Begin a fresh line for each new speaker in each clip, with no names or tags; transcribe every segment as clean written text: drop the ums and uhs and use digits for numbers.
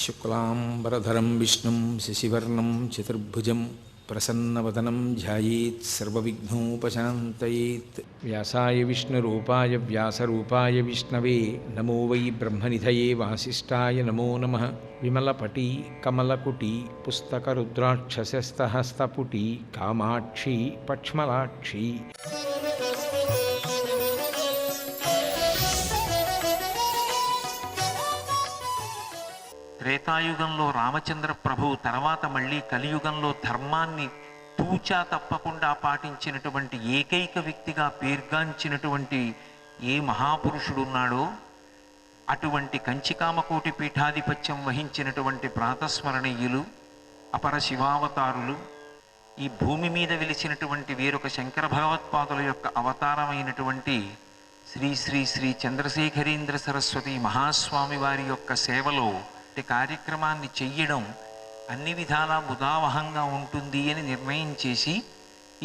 శుక్లాంబరధరం విష్ణుం శశివర్ణం చతుర్భుజం ప్రసన్నవదనం ధ్యాయేత్ సర్వవిఘ్నోపశాంతయేత్. వ్యాసాయ విష్ణురూపాయ వ్యాసరూపాయ విష్ణవే నమో వై బ్రహ్మనిధయే వాసిష్ఠాయ నమో నమః. విమలపటీ కమలకుటీ పుస్తకరుద్రాక్షసస్తహస్తపుటీ కామాక్షి పక్ష్మలాక్షి.
త్రేతాయుగంలో రామచంద్ర ప్రభువు తర్వాత మళ్ళీ కలియుగంలో ధర్మాన్ని తూచా తప్పకుండా పాటించినటువంటి ఏకైక వ్యక్తిగా పేర్గాంచినటువంటి ఏ మహాపురుషుడు ఉన్నాడో అటువంటి కంచికామకోటి పీఠాధిపత్యం వహించినటువంటి ప్రాతస్మరణీయులు అపర శివావతారులు, ఈ భూమి మీద వెలిసినటువంటి వేరొక శంకర భగవత్పాదుల యొక్క అవతారమైనటువంటి శ్రీ శ్రీ శ్రీ చంద్రశేఖరేంద్ర సరస్వతి మహాస్వామి వారి యొక్క సేవలో కార్యక్రమాన్ని చెయ్యడం అన్ని విధాలా ముదావహంగా ఉంటుంది అని నిర్ణయం చేసి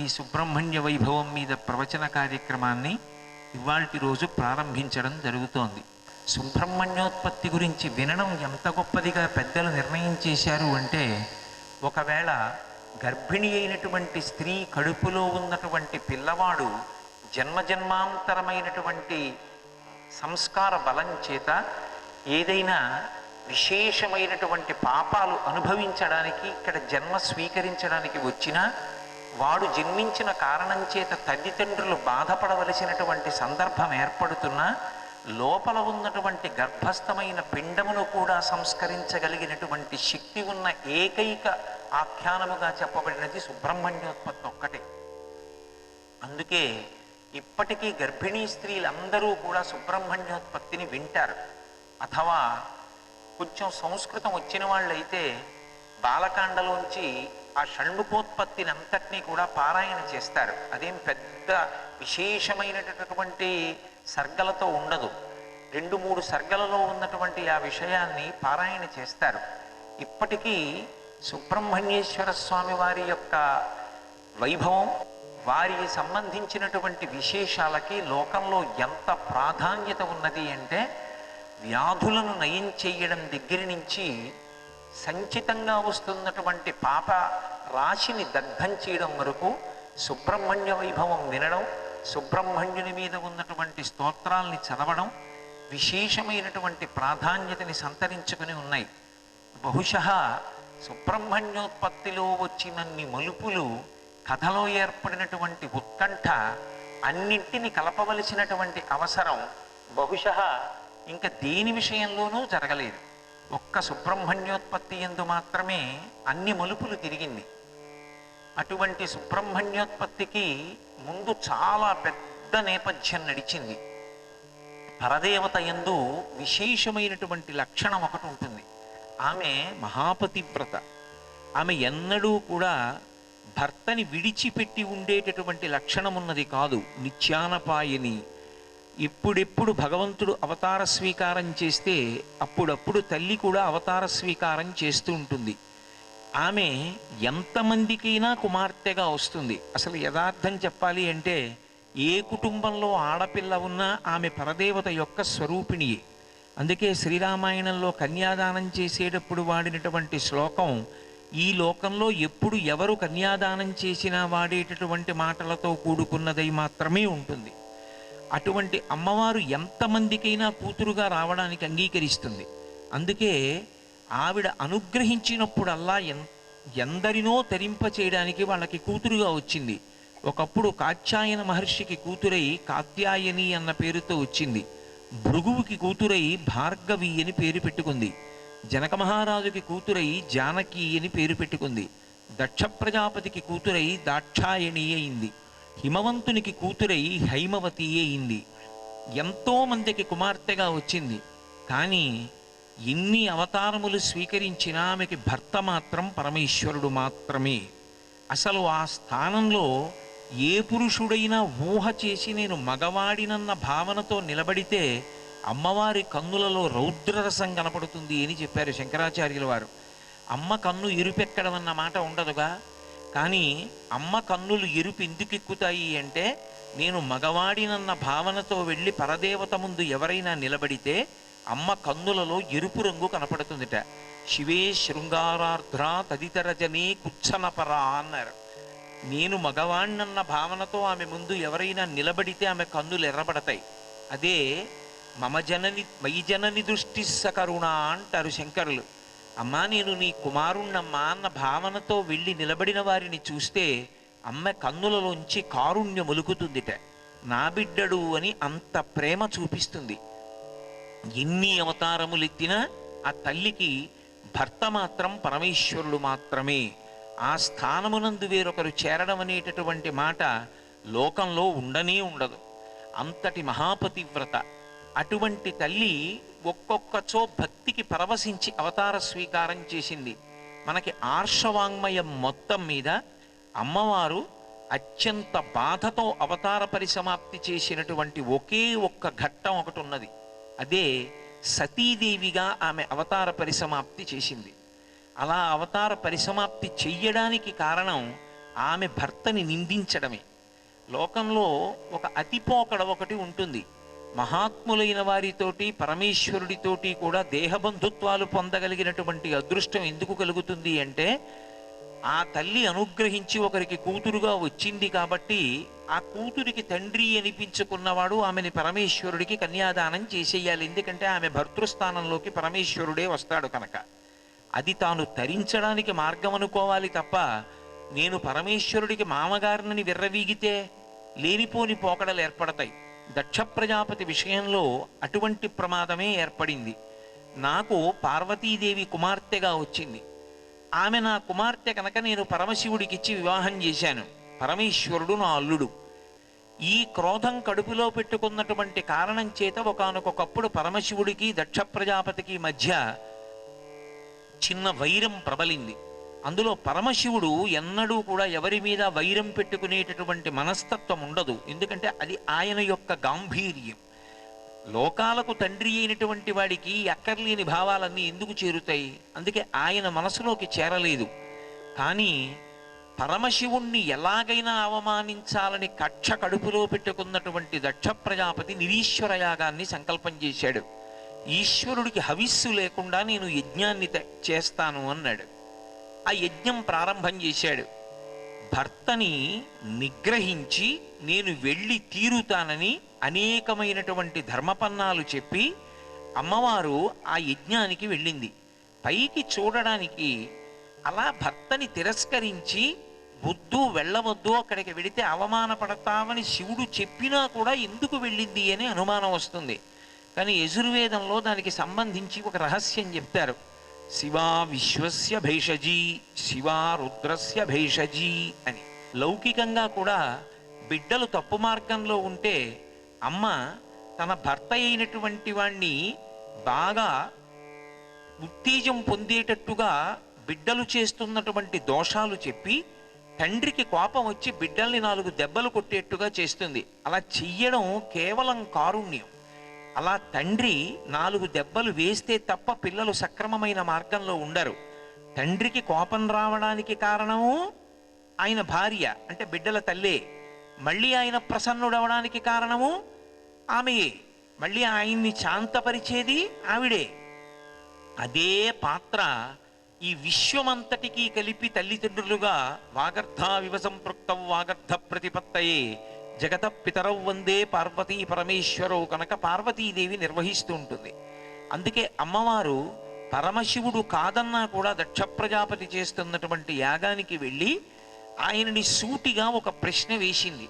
ఈ సుబ్రహ్మణ్య వైభవం మీద ప్రవచన కార్యక్రమాన్ని ఇవాల్టి రోజు ప్రారంభించడం జరుగుతోంది. సుబ్రహ్మణ్యోత్పత్తి గురించి వినడం ఎంత గొప్పదిగా పెద్దలు నిర్ణయం చేశారు అంటే, ఒకవేళ గర్భిణి అయినటువంటి స్త్రీ కడుపులో ఉన్నటువంటి పిల్లవాడు జన్మజన్మాంతరమైనటువంటి సంస్కార బలం చేత ఏదైనా విశేషమైనటువంటి పాపాలు అనుభవించడానికి ఇక్కడ జన్మ స్వీకరించడానికి వచ్చినా, వాడు జన్మించిన కారణం చేత తల్లిదండ్రులు బాధపడవలసినటువంటి సందర్భం ఏర్పడుతున్నా, లోపల ఉన్నటువంటి గర్భస్థమైన పిండమును కూడా సంస్కరించగలిగినటువంటి శక్తి ఉన్న ఏకైక ఆఖ్యానముగా చెప్పబడినది సుబ్రహ్మణ్యోత్పత్తి ఒక్కటే. అందుకే ఇప్పటికీ గర్భిణీ స్త్రీలందరూ కూడా సుబ్రహ్మణ్యోత్పత్తిని వింటారు. అథవా కొంచెం సంస్కృతం వచ్చిన వాళ్ళైతే బాలకాండలోంచి ఆ షణ్ముఖోత్పత్తిని అంతటినీ కూడా పారాయణ చేస్తారు. అదేం పెద్ద విశేషమైనటువంటి సర్గలతో ఉండదు. 2-3 సర్గలలో ఉన్నటువంటి ఆ విషయాన్ని పారాయణ చేస్తారు. ఇప్పటికీ సుబ్రహ్మణ్యేశ్వర స్వామి వారి యొక్క వైభవం, వారికి సంబంధించినటువంటి విశేషాలకి లోకంలో ఎంత ప్రాధాన్యత ఉన్నది అంటే, వ్యాధులను నయం చేయడం దగ్గర నుంచి సంచితంగా వస్తున్నటువంటి పాప రాశిని దగ్ధం చేయడం వరకు సుబ్రహ్మణ్య వైభవం వినడం, సుబ్రహ్మణ్యుని మీద ఉన్నటువంటి స్తోత్రాల్ని చదవడం విశేషమైనటువంటి ప్రాధాన్యతని సంతరించుకుని ఉన్నాయి. బహుశः సుబ్రహ్మణ్యోత్పత్తిలో వచ్చినన్ని మలుపులు, కథలో ఏర్పడినటువంటి ఉత్కంఠ, అన్నింటిని కలపవలసినటువంటి అవసరం బహుశः ఇంకా దేని విషయంలోనూ జరగలేదు. ఒక్క సుబ్రహ్మణ్యోత్పత్తి యందు మాత్రమే అన్ని మలుపులు తిరిగింది. అటువంటి సుబ్రహ్మణ్యోత్పత్తికి ముందు చాలా పెద్ద నేపథ్యం నడిచింది. పరదేవత యందు విశేషమైనటువంటి లక్షణం ఒకటి ఉంటుంది. ఆమె మహాపతివ్రత. ఆమె ఎన్నడూ కూడా భర్తని విడిచిపెట్టి ఉండేటటువంటి లక్షణం ఉన్నది కాదు. నిత్యానపాయని. ఎప్పుడెప్పుడు భగవంతుడు అవతార స్వీకారం చేస్తే అప్పుడప్పుడు తల్లి కూడా అవతార స్వీకారం చేస్తూ ఉంటుంది. ఆమె ఎంతమందికైనా కుమార్తెగా వస్తుంది. అసలు యథార్థం చెప్పాలి అంటే, ఏ కుటుంబంలో ఆడపిల్ల ఉన్నా ఆమె పరదేవత యొక్క స్వరూపిణియే. అందుకే శ్రీరామాయణంలో కన్యాదానం చేసేటప్పుడు వాడినటువంటి శ్లోకం ఈ లోకంలో ఎప్పుడు ఎవరు కన్యాదానం చేసినా వాడేటటువంటి మాటలతో కూడుకున్నదై మాత్రమే ఉంటుంది. అటువంటి అమ్మవారు ఎంతమందికైనా కూతురుగా రావడానికి అంగీకరిస్తుంది. అందుకే ఆవిడ అనుగ్రహించినప్పుడల్లా ఎందరినో తరింప చేయడానికి వాళ్ళకి కూతురుగా వచ్చింది. ఒకప్పుడు కాత్యాయన మహర్షికి కూతురై కాత్యాయని అన్న పేరుతో వచ్చింది. భృగువుకి కూతురై భార్గవి అని పేరు పెట్టుకుంది. జనక మహారాజుకి కూతురై జానకి అని పేరు పెట్టుకుంది. దక్ష ప్రజాపతికి కూతురై దాక్షాయణి అయింది. హిమవంతునికి కూతురై హైమవతి అయింది. ఎంతోమందికి కుమార్తెగా వచ్చింది. కానీ ఎన్ని అవతారములు స్వీకరించినా ఆమెకి భర్త మాత్రం పరమేశ్వరుడు మాత్రమే. అసలు ఆ స్థానంలో ఏ పురుషుడైనా ఊహ చేసి నేను మగవాడినన్న భావనతో నిలబడితే అమ్మవారి కన్నులలో రౌద్రరసం కనపడుతుంది అని చెప్పారు శంకరాచార్యుల వారు. అమ్మ కన్ను ఎరుపెక్కడం అన్న మాట ఉండదుగా. కానీ అమ్మ కన్నులు ఎరుపు ఎందుకు ఎక్కుతాయి అంటే, నేను మగవాడినన్న భావనతో వెళ్ళి పరదేవత ముందు ఎవరైనా నిలబడితే అమ్మ కన్నులలో ఎరుపు రంగు కనపడుతుందిట. శివే శృంగారార్ధ్ర తదితర జనే కుచ్చనపరా అన్నారు. నేను మగవాణ్ణన్న భావనతో ఆమె ముందు ఎవరైనా నిలబడితే ఆమె కన్నులు ఎర్రబడతాయి. అదే మమ జనని మయి జనని దృష్టి సకరుణ అంటారు శంకరులు. అమ్మా నేను నీ కుమారుణ్ణమ్మా అన్న భావనతో వెళ్ళి నిలబడిన వారిని చూస్తే అమ్మ కన్నులలోంచి కారుణ్యం ఒలుకుతుందిట. నా బిడ్డడు అని అంత ప్రేమ చూపిస్తుంది. ఎన్ని అవతారములెత్తినా ఆ తల్లికి భర్త మాత్రం పరమేశ్వరుడు మాత్రమే. ఆ స్థానమునందు వేరొకరు చేరడం అనేటటువంటి మాట లోకంలో ఉండనే ఉండదు. అంతటి మహాపతివ్రత అటువంటి తల్లి ఒక్కొక్కచో భక్తికి పరవశించి అవతార స్వీకారం చేసింది. మనకి ఆర్షవాంగ్మయం మొత్తం మీద అమ్మవారు అత్యంత బాధతో అవతార పరిసమాప్తి చేసినటువంటి ఒకే ఒక్క ఘట్టం ఒకటి ఉన్నది. అదే సతీదేవిగా ఆమె అవతార పరిసమాప్తి చేసింది. అలా అవతార పరిసమాప్తి చెయ్యడానికి కారణం ఆమె భర్తని నిందించడమే. లోకంలో ఒక అతిపోకడ ఒకటి ఉంటుంది. మహాత్ములైన వారితోటి పరమేశ్వరుడితోటి కూడా దేహబంధుత్వాలు పొందగలిగినటువంటి అదృష్టం ఎందుకు కలుగుతుంది అంటే, ఆ తల్లి అనుగ్రహించి ఒకరికి కూతురుగా వచ్చింది కాబట్టి ఆ కూతురికి తండ్రి అనిపించుకున్నవాడు ఆమెని పరమేశ్వరుడికి కన్యాదానం చేసేయాలి. ఎందుకంటే ఆమె భర్తృస్థానంలోకి పరమేశ్వరుడే వస్తాడు కనుక. అది తాను తరించడానికి మార్గం అనుకోవాలి తప్ప, నేను పరమేశ్వరుడికి మామగారినని విర్రవీగితే లేనిపోని పోకడలు ఏర్పడతాయి. దక్ష ప్రజాపతి విషయంలో అటువంటి ప్రమాదమే ఏర్పడింది. నాకు పార్వతీదేవి కుమార్తెగా వచ్చింది. ఆమె నా కుమార్తె కనుక నేను పరమశివుడికిచ్చి వివాహం చేశాను. పరమేశ్వరుడు నా అల్లుడు. ఈ క్రోధం కడుపులో పెట్టుకున్నటువంటి కారణం చేత ఒకానొకప్పుడు పరమశివుడికి దక్ష ప్రజాపతికి మధ్య చిన్న వైరం ప్రబలింది. అందులో పరమశివుడు ఎన్నడూ కూడా ఎవరి మీద వైరం పెట్టుకునేటటువంటి మనస్తత్వం ఉండదు. ఎందుకంటే అది ఆయన యొక్క గాంభీర్యం. లోకాలకు తండ్రి అయినటువంటి వాడికి అక్కర్లేని భావాలన్నీ ఎందుకు చేరుతాయి? అందుకే ఆయన మనసులోకి చేరలేదు. కానీ పరమశివుణ్ణి ఎలాగైనా అవమానించాలని కక్ష కడుపులో పెట్టుకున్నటువంటి దక్ష ప్రజాపతి నిరీశ్వర యాగాన్ని సంకల్పం చేశాడు. ఈశ్వరుడికి హవిస్సు లేకుండా నేను యజ్ఞాన్ని చేస్తాను అన్నాడు. ఆ యజ్ఞం ప్రారంభం చేశాడు. భర్తని నిగ్రహించి నేను వెళ్ళి తీరుతానని అనేకమైనటువంటి ధర్మపన్నాలు చెప్పి అమ్మవారు ఆ యజ్ఞానికి వెళ్ళింది. పైకి చూడడానికి అలా భర్తని తిరస్కరించి వద్దు వెళ్ళవద్దు, అక్కడికి వెళితే అవమానపడతామని శివుడు చెప్పినా కూడా ఎందుకు వెళ్ళింది అని అనుమానం వస్తుంది. కానీ యజుర్వేదంలో దానికి సంబంధించి ఒక రహస్యం చెప్తారు. శివా విశ్వస్య భైషజీ, శివా రుద్రస్య భైషజీ అని. లౌకికంగా కూడా బిడ్డలు తప్పు మార్గంలో ఉంటే అమ్మ తన భర్త అయినటువంటి వాణ్ణి బాగా ఉత్తేజం పొందేటట్టుగా బిడ్డలు చేస్తున్నటువంటి దోషాలు చెప్పి తండ్రికి కోపం వచ్చి బిడ్డల్ని 4 దెబ్బలు కొట్టేట్టుగా చేస్తుంది. అలా చెయ్యడం కేవలం కారుణ్యం. అలా తండ్రి 4 దెబ్బలు వేస్తే తప్ప పిల్లలు సక్రమమైన మార్గంలో ఉండరు. తండ్రికి కోపం రావడానికి కారణము ఆయన భార్య అంటే బిడ్డల తల్లే. మళ్ళీ ఆయన ప్రసన్నుడవడానికి కారణము ఆమెయే. మళ్ళీ ఆయన్ని శాంతపరిచేది ఆవిడే. అదే పాత్ర ఈ విశ్వమంతటికీ కలిపి తల్లిదండ్రులుగా వాగర్ధ వివసంపృక్తం వాగర్ధ ప్రతిపత్తయే జగత పితరౌ వందే పార్వతీ పరమేశ్వరో కనుక పార్వతీదేవి నిర్వహిస్తూ ఉంటుంది. అందుకే అమ్మవారు పరమశివుడు కాదన్నా కూడా దక్ష ప్రజాపతి చేస్తున్నటువంటి యాగానికి వెళ్ళి ఆయనని సూటిగా ఒక ప్రశ్న వేసింది.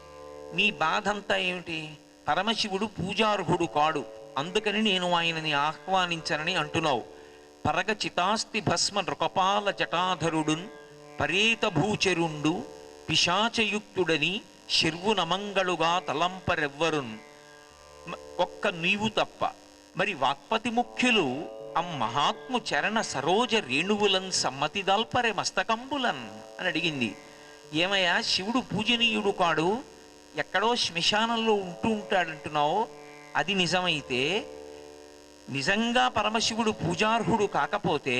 నీ బాధంతా ఏమిటి? పరమశివుడు పూజార్హుడు కాడు, అందుకని నేను ఆయనని ఆహ్వానించనని అంటున్నావు. పరగ చితాస్తి భస్మ నృకపాల జటాధరుడున్ పరేత భూచరుండు పిశాచయుక్తుడని శిర్వునమంగళుగా తలంపరెవ్వరున్ ఒక్క నీవు తప్ప. మరి వాక్పతి ముఖ్యులు మహాత్ము చరణ సరోజ రేణువులన్ సమ్మతిదల్పరె మస్తకంబులన్ అని అడిగింది. ఏమయ్యా, శివుడు పూజనీయుడు కాడు, ఎక్కడో శ్మశానంలో ఉంటూ ఉంటాడంటున్నావు. అది నిజమైతే, నిజంగా పరమశివుడు పూజార్హుడు కాకపోతే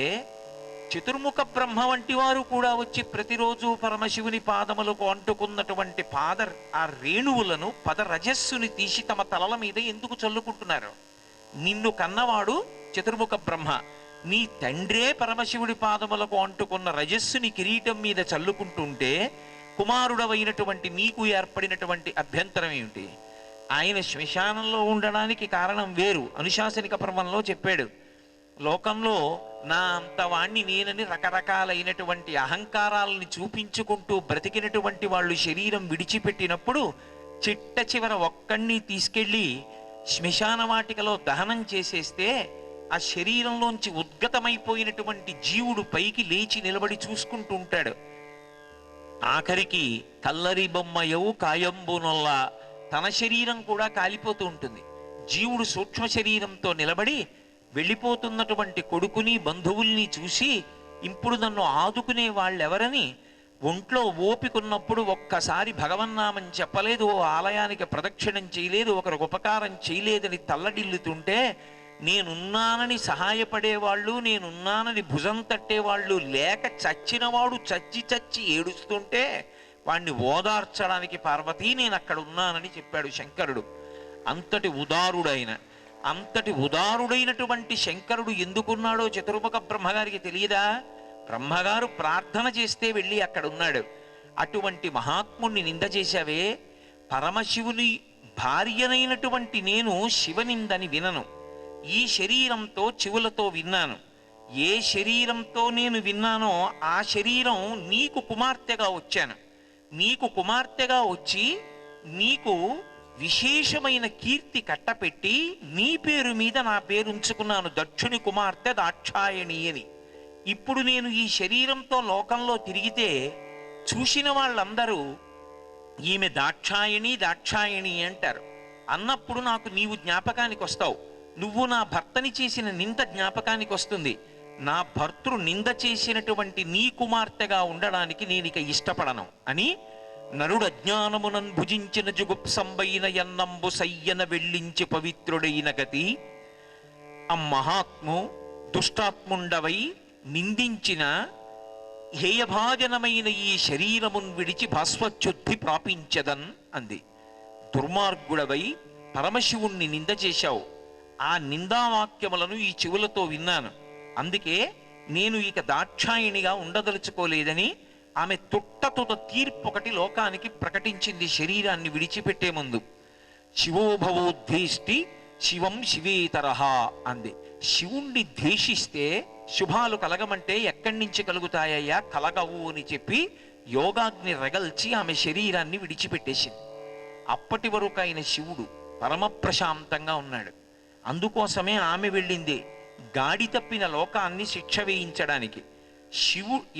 చతుర్ముఖ బ్రహ్మ వంటి వారు కూడా వచ్చి ప్రతిరోజు పరమశివుని పాదములకు అంటుకున్నటువంటి ఆ రేణువులను రజస్సుని తీసి తమ తలల మీద ఎందుకు చల్లుకుంటున్నారు? నిన్ను కన్నవాడు చతుర్ముఖ బ్రహ్మ, నీ తండ్రే పరమశివుడి పాదములకు అంటుకున్న రజస్సుని కిరీటం మీద చల్లుకుంటుంటే కుమారుడవైనటువంటి నీకు ఏర్పడినటువంటి అభ్యంతరం ఏమిటి? ఆయన శ్మశానంలో ఉండడానికి కారణం వేరు. అనుశాసనిక పర్వంలో చెప్పాడు, లోకంలో నా అంతవాణ్ణి నేనని రకరకాలైనటువంటి అహంకారాలని చూపించుకుంటూ బ్రతికినటువంటి వాళ్ళు శరీరం విడిచిపెట్టినప్పుడు చిట్ట చివర ఒక్కడిని తీసుకెళ్ళి శ్మశాన వాటికలో దహనం చేసేస్తే ఆ శరీరంలోంచి ఉద్గతమైపోయినటువంటి జీవుడు పైకి లేచి నిలబడి చూసుకుంటూ ఉంటాడు. ఆఖరికి కల్లరి బొమ్మయవు కాయంబునొల్లా తన శరీరం కూడా కాలిపోతూ ఉంటుంది. జీవుడు సూక్ష్మ శరీరంతో నిలబడి వెళ్ళిపోతున్నటువంటి కొడుకుని బంధువుల్ని చూసి ఇప్పుడు నన్ను ఆదుకునే వాళ్ళెవరని ఒంట్లో ఓపికన్నప్పుడు ఒక్కసారి భగవన్నామని చెప్పలేదు, ఓ ఆలయానికి ప్రదక్షిణం చేయలేదు, ఒకరికి ఉపకారం చేయలేదని తల్లడిల్లుతుంటే నేనున్నానని సహాయపడేవాళ్ళు, నేనున్నానని భుజం తట్టేవాళ్ళు లేక చచ్చినవాడు చచ్చి చచ్చి ఏడుస్తుంటే వాణ్ణి ఓదార్చడానికి పార్వతీ నేను అక్కడ ఉన్నానని చెప్పాడు శంకరుడు. అంతటి ఉదారుడైనటువంటి శంకరుడు ఎందుకున్నాడో చతుర్ముఖ బ్రహ్మగారికి తెలియదా? బ్రహ్మగారు ప్రార్థన చేస్తే వెళ్ళి అక్కడ ఉన్నాడు. అటువంటి మహాత్ముణ్ణి నింద చేశావే. పరమశివుని భార్యనైనటువంటి నేను శివనిందని వినను. ఈ శరీరంతో చెవులతో విన్నాను. ఏ శరీరంతో నేను విన్నానో ఆ శరీరం నీకు కుమార్తెగా వచ్చాను. నీకు కుమార్తెగా వచ్చి నీకు విశేషమైన కీర్తి కట్టపెట్టి నీ పేరు మీద నా పేరు ఉంచుకున్నాను, దక్షుని కుమార్తె దాక్షాయణి అని. ఇప్పుడు నేను ఈ శరీరంతో లోకంలో తిరిగితే చూసిన వాళ్ళందరూ ఈమె దాక్షాయణి దాక్షాయణి అంటారు. అన్నప్పుడు నాకు నీవు జ్ఞాపకానికి వస్తావు. నువ్వు నా భర్తని చేసిన నింద జ్ఞాపకానికి వస్తుంది. నా భర్తృ నింద చేసినటువంటి నీ కుమార్తెగా ఉండడానికి నేనిక ఇష్టపడను అని నరుడు అజ్ఞానమునన్ భుజించిన జుగుప్సంబైన ఎన్నంబు సయ్యన వెళ్ళించి పవిత్రుడైన గతి మహాత్ము దుష్టాత్ముండవై నిందించిన హేయభాజనమైన ఈ శరీరమున్ విడిచి భాస్వచ్యుద్ధి ప్రాపించదన్ అంది. దుర్మార్గుడవై పరమశివుణ్ణి నింద చేశావు. ఆ నిందావాక్యములను ఈ చెవులతో విన్నాను. అందుకే నేను ఇక దాక్షాయిణిగా ఉండదలుచుకోలేదని ఆమె తుట్టతుట తీర్పు ఒకటి లోకానికి ప్రకటించింది శరీరాన్ని విడిచిపెట్టే ముందు. శివోభవోద్వేష్టి శివం శివేతరహ అంది. శివుణ్ణి ద్వేషిస్తే శుభాలు కలగమంటే ఎక్కడి నుంచి కలుగుతాయ్యా? కలగవు అని చెప్పి యోగాగ్ని రగల్చి ఆమె శరీరాన్ని విడిచిపెట్టేసింది. అప్పటి వరకు ఆయన శివుడు పరమ ప్రశాంతంగా ఉన్నాడు. అందుకోసమే ఆమె వెళ్ళింది గాడి తప్పిన లోకాన్ని శిక్ష వేయించడానికి.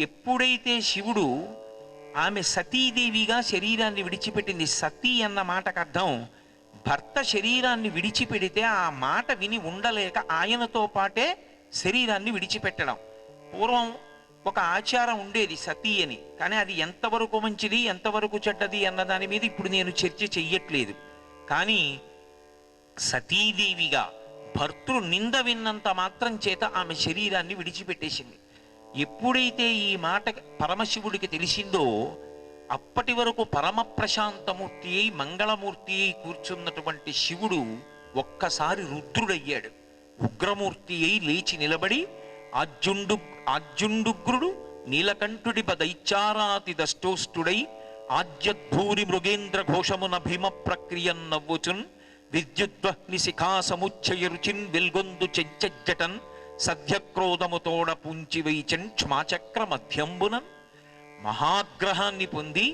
ఎప్పుడైతే శివుడు ఆమె సతీదేవిగా శరీరాన్ని విడిచిపెట్టింది, సతీ అన్న మాటకు అర్థం భర్త శరీరాన్ని విడిచిపెడితే ఆ మాట విని ఉండలేక ఆయనతో పాటే శరీరాన్ని విడిచిపెట్టడం. పూర్వం ఒక ఆచారం ఉండేది సతీ అని, కానీ అది ఎంతవరకు మంచిది ఎంతవరకు చెడ్డది అన్న దాని మీద ఇప్పుడు నేను చర్చ చెయ్యట్లేదు. కానీ సతీదేవిగా భర్తృ నింద విన్నంత మాత్రం చేత ఆమె శరీరాన్ని విడిచిపెట్టేసింది. ఎప్పుడైతే ఈ మాట పరమశివుడికి తెలిసిందో అప్పటి వరకు పరమ ప్రశాంతమూర్తి అయి మంగళమూర్తి అయి కూర్చున్నటువంటి శివుడు ఒక్కసారి రుద్రుడయ్యాడు. ఉగ్రమూర్తి అయి లేచి నిలబడి ఆజ్యుండుగ్రుడు నీలకంఠుడి దైత్యారాతి దష్టోష్టుడై ఆజ్యద్భూరి మృగేంద్ర ఘోషమున భీమ ప్రక్రియన్ నవ్వుచున్ విద్యుద్వహ్ని శిఖా సముచ్చయ రుచిన్ వెల్గొందు చెంచజ్జటన్ సద్యక్రోధము తోడ పుంచి వైచన్ క్షమాచక్ర మధ్యంబునన్ మహాగ్రహాన్ని పొంది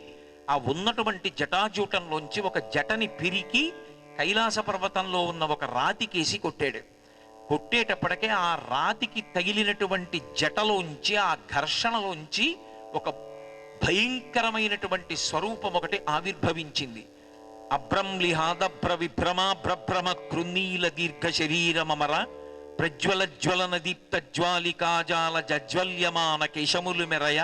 ఆ ఉన్నటువంటి జటాజూటంలోంచి ఒక జటని పిరికి కైలాస పర్వతంలో ఉన్న ఒక రాతికేసి కొట్టాడు. కొట్టేటప్పటికే ఆ రాతికి తగిలినటువంటి జటలోంచి ఆ ఘర్షణలోంచి ఒక భయంకరమైనటువంటి స్వరూపం ఒకటి ఆవిర్భవించింది. అభ్రంలిహాదభ్ర విభ్రమ భ్రభ్రమ కృన్నీల దీర్ఘ శరీరమర ప్రజ్వల జ్వలన దీప్త జ్వాలికాజాల జజ్వల్యమాన కేశములు మెరయ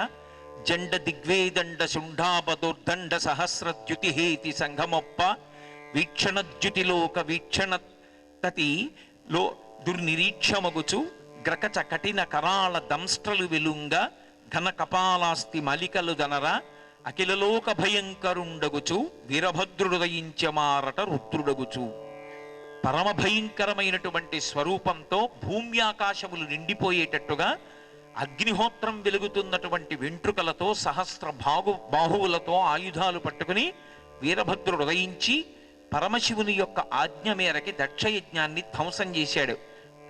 జండ దిగ్వేదండ శుంఠాపదోర్దండ సహస్రద్యుతిహేతి సంఘమొప్ప వీక్షణద్యుతిలోక వీక్షణ తతి లో దుర్నిరీక్షమగుచు గ్రకచ కఠిన కరాళ దంస్ట్రలు వెలుంగ ఘన కపాలాస్తి మలికలు దనర అఖిలలోక భయంకరుండగుచు వీరభద్రుడయించమారట రుద్రుడగుచు. పరమ భయంకరమైనటువంటి స్వరూపంతో భూమ్యాకాశములు నిండిపోయేటట్టుగా అగ్నిహోత్రం వెలుగుతున్నటువంటి వెంట్రుకలతో సహస్ర బాహువులతో ఆయుధాలు పట్టుకుని వీరభద్రుడు ఉదయించి పరమశివుని యొక్క ఆజ్ఞ మేరకి దక్షయజ్ఞాన్ని ధ్వంసం చేశాడు.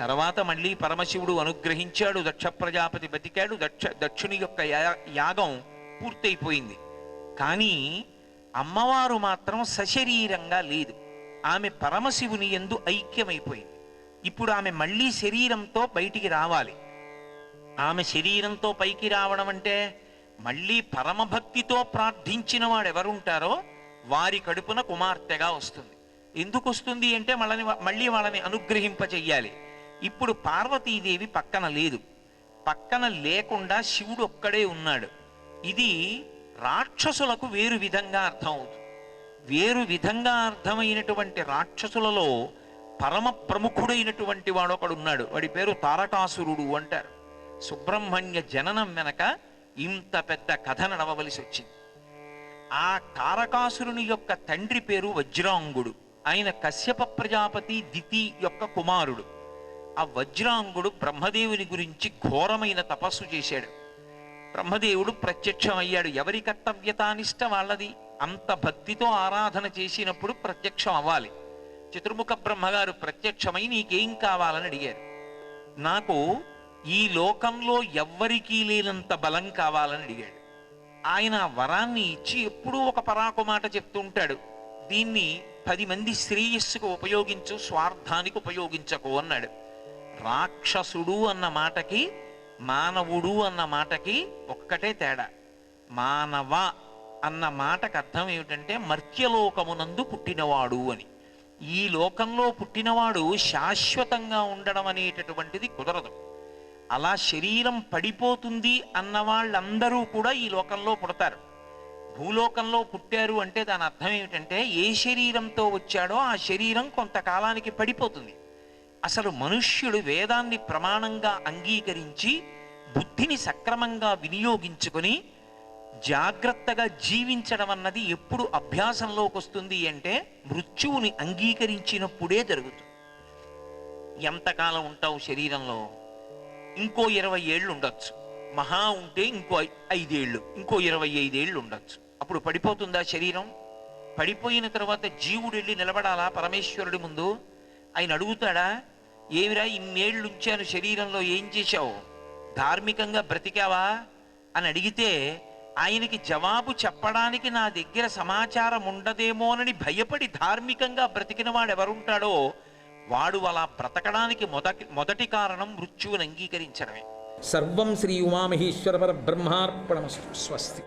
తర్వాత మళ్ళీ పరమశివుడు అనుగ్రహించాడు, దక్ష ప్రజాపతి బతికాడు, దక్షుని యొక్క యాగం పూర్తయిపోయింది. కానీ అమ్మవారు మాత్రం సశరీరంగా లేదు. ఆమె పరమశివుని యందు ఐక్యమైపోయింది. ఇప్పుడు ఆమె మళ్ళీ శరీరంతో బయటికి రావాలి. ఆమె శరీరంతో పైకి రావడం అంటే మళ్ళీ పరమభక్తితో ప్రార్థించిన వాడు ఎవరుంటారో వారి కడుపున కుమార్తెగా వస్తుంది. ఎందుకు వస్తుంది అంటే మళ్ళీ వాళ్ళని అనుగ్రహింపచెయ్యాలి. ఇప్పుడు పార్వతీదేవి పక్కన లేదు. పక్కన లేకుండా శివుడు ఒక్కడే ఉన్నాడు. ఇది రాక్షసులకు వేరు విధంగా అర్థం అవుతుంది. వేరు విధంగా అర్థమైనటువంటి రాక్షసులలో పరమ ప్రముఖుడైనటువంటి వాడు ఒకడున్నాడు. వాడి పేరు తారకాసురుడు అంటారు. సుబ్రహ్మణ్య జననం వెనక ఇంత పెద్ద కథ నడవవలసి వచ్చింది. ఆ తారకాసురుని యొక్క తండ్రి పేరు వజ్రాంగుడు. ఆయన కశ్యప ప్రజాపతి దితి యొక్క కుమారుడు. ఆ వజ్రాంగుడు బ్రహ్మదేవుని గురించి ఘోరమైన తపస్సు చేశాడు. బ్రహ్మదేవుడు ప్రత్యక్షమయ్యాడు. ఎవరి కర్తవ్యతానిష్ట వాళ్ళది. అంత భక్తితో ఆరాధన చేసినప్పుడు ప్రత్యక్షం అవ్వాలి. చతుర్ముఖ బ్రహ్మగారు ప్రత్యక్షమై నీకేం కావాలని అడిగారు. నాకు ఈ లోకంలో ఎవ్వరికీ లేనంత బలం కావాలని అడిగాడు. ఆయన వరాన్ని ఇచ్చి ఎప్పుడూ ఒక పరాకు మాట చెప్తుంటాడు. దీన్ని 10 మంది శ్రేయస్సుకు ఉపయోగించు, స్వార్థానికి ఉపయోగించకు అన్నాడు. రాక్షసుడు అన్న మాటకి మానవుడు అన్న మాటకి ఒక్కటే తేడా. మానవ అన్న మాటకు అర్థం ఏమిటంటే మర్త్యలోకమునందు పుట్టినవాడు అని. ఈ లోకంలో పుట్టినవాడు శాశ్వతంగా ఉండడం అనేటటువంటిది కుదరదు. అలా శరీరం పడిపోతుంది అన్న వాళ్ళందరూ కూడా ఈ లోకంలో పుడతారు. భూలోకంలో పుట్టారు అంటే దాని అర్థం ఏమిటంటే ఏ శరీరంతో వచ్చాడో ఆ శరీరం కొంతకాలానికి పడిపోతుంది. అసలు మనుష్యుడు వేదాన్ని ప్రమాణంగా అంగీకరించి బుద్ధిని సక్రమంగా వినియోగించుకొని జాగ్రత్తగా జీవించడం అన్నది ఎప్పుడు అభ్యాసంలోకి వస్తుంది అంటే మృత్యువుని అంగీకరించినప్పుడే జరుగుతుంది. ఎంతకాలం ఉంటావు శరీరంలో? ఇంకో 20 ఏళ్ళు ఉండొచ్చు. మహా ఉంటే ఇంకో 5 ఏళ్ళు, ఇంకో 25 ఏళ్ళు ఉండొచ్చు. అప్పుడు పడిపోతుందా శరీరం? పడిపోయిన తర్వాత జీవుడు వెళ్ళి నిలబడాలా పరమేశ్వరుడి ముందు? ఆయన అడుగుతాడా, ఏమిరా ఇన్నేళ్ళు ఉంచాను శరీరంలో, ఏం చేశావు, ధార్మికంగా బ్రతికావా అని అడిగితే ఆయనకి జవాబు చెప్పడానికి నా దగ్గర సమాచారం ఉండదేమోనని భయపడి ధార్మికంగా బ్రతికిన వాడు ఎవరుంటాడో వాడు అలా బ్రతకడానికి మొదటి కారణం మృత్యువుని అంగీకరించడమే.
సర్వం శ్రీ ఉమామహేశ్వర పరబ్రహ్మార్పణమస్తు. స్వస్తి.